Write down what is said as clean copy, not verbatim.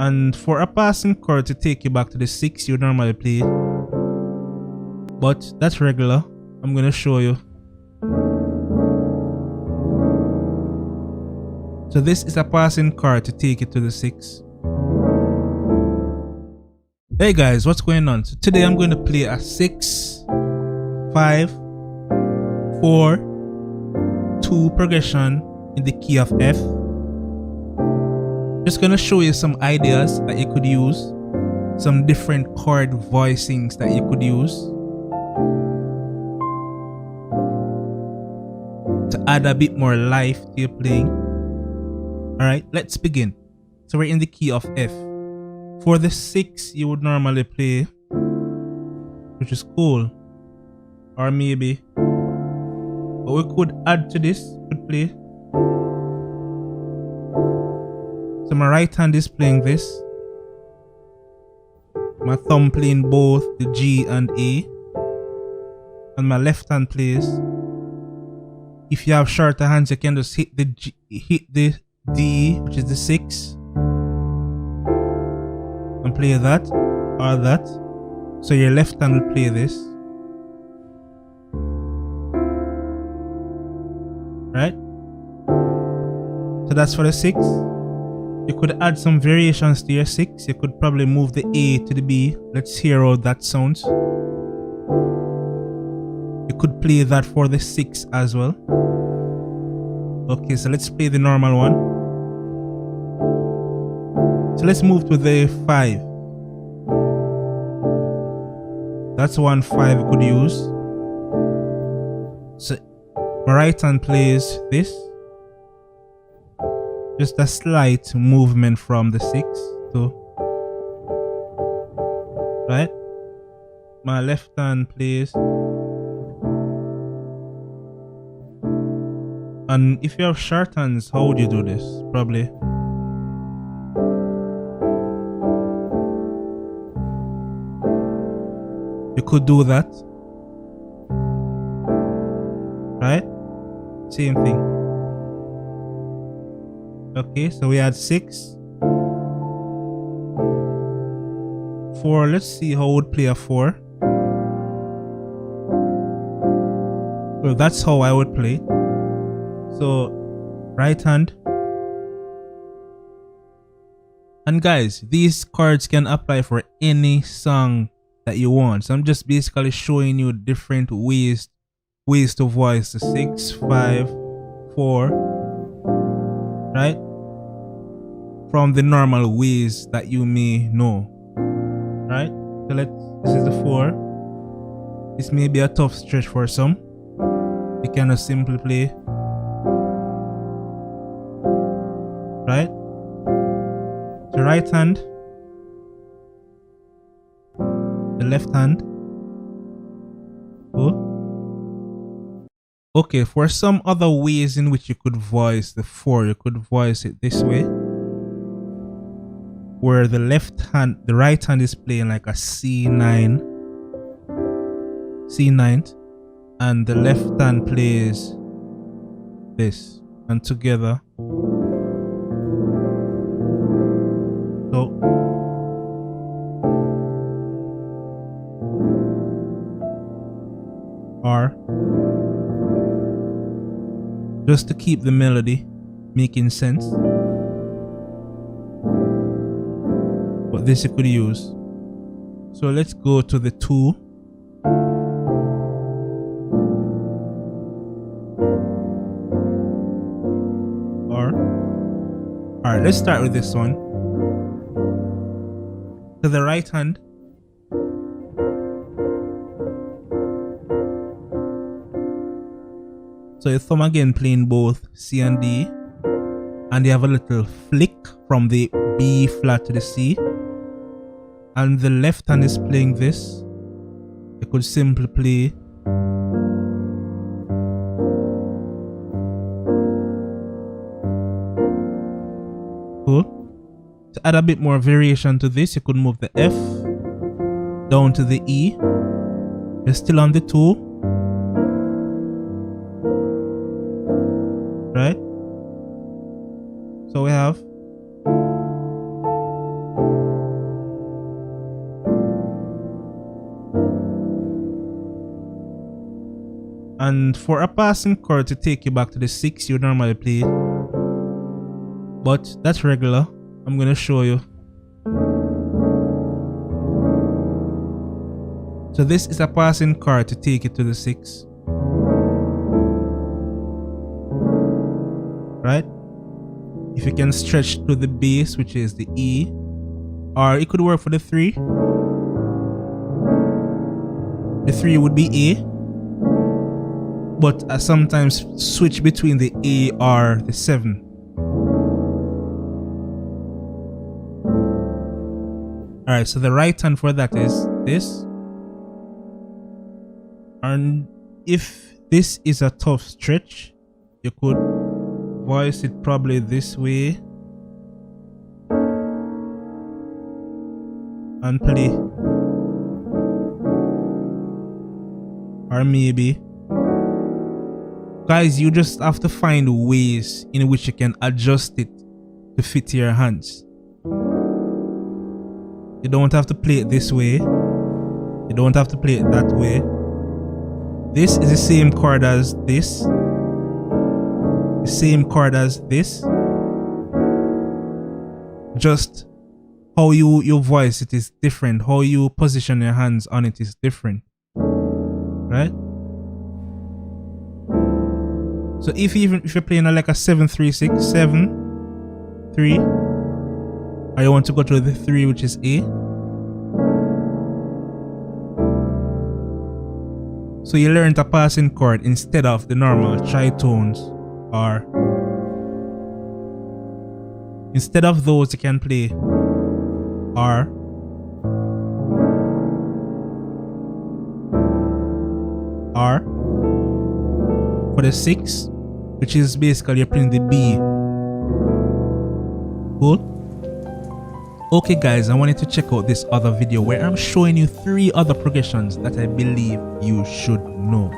And for a passing chord to take you back to the 6 you normally play, but that's regular. I'm gonna show you. So this is a passing chord to take it to the 6. Hey guys, what's going on? So today I'm going to play a 6, 5, 4, 2 progression in the key of F. Just gonna show you some ideas that you could use, some different chord voicings that you could use to add a bit more life to your playing. Alright, let's begin. So we're in the key of F. For the 6 you would normally play, which is cool. Or maybe, but we could add to this, could play. So my right hand is playing this. My thumb playing both the G and A. And my left hand plays. If you have shorter hands, you can just hit the D, which is the 6, and play that or that. So your left hand will play this, right? So that's for the 6. You could add some variations to your 6. You could probably move the A to the B. Let's hear how that sounds. You could play that for the 6 as well. Okay, so let's play the normal one. So let's move to the 5. That's 1 5 we could use. So my right hand plays this. Just a slight movement from the 6 to, right? My left hand plays. And if you have short hands, how would you do this? Probably. You could do that. Right? Same thing. Okay, so we had 6. 4, let's see how I would play a 4. Well, that's how I would play. So, right hand. And guys, these chords can apply for any song that you want. So I'm just basically showing you different ways to voice the 6, 5, 4, right? From the normal ways that you may know, right? So this is the 4. This may be a tough stretch for some. You can just simply play, right? The right hand, the left hand. Cool. Okay, for some other ways in which you could voice the 4, you could voice it this way, where the right hand is playing like a C9, and the left hand plays this, and together. So R, just to keep the melody making sense. But this you could use. So let's go to the 2. Alright, let's start with this one. To the right hand. So your thumb again playing both C and D, and you have a little flick from the B flat to the C, and the left hand is playing this. You could simply play cool. To add a bit more variation to this, you could move the F down to the E. You're still on the 2. Right? So we have And for a passing chord to take you back to the 6 you normally play, but that's regular. I'm gonna show you. So this is a passing chord to take it to the 6. Right? If you can stretch to the bass, which is the E, or it could work for the 3. The 3 would be A, but I sometimes switch between the A or the 7. Alright, so the right hand for that is this. And if this is a tough stretch, you could voice it probably this way and play. Or maybe, guys, you just have to find ways in which you can adjust it to fit your hands. You don't have to play it this way. You don't have to play it that way. This is the same chord as this. The same chord as this. Just how you voice it is different. How you position your hands on it is different. Right? So if you're playing like a 7-3-6, 7-3, or you want to go to the 3, which is A. So you learn a passing chord instead of the normal tritones, or instead of those you can play R, R for the 6, which is basically you're playing the B. Cool. Okay guys, I wanted to check out this other video where I'm showing you 3 other progressions that I believe you should know.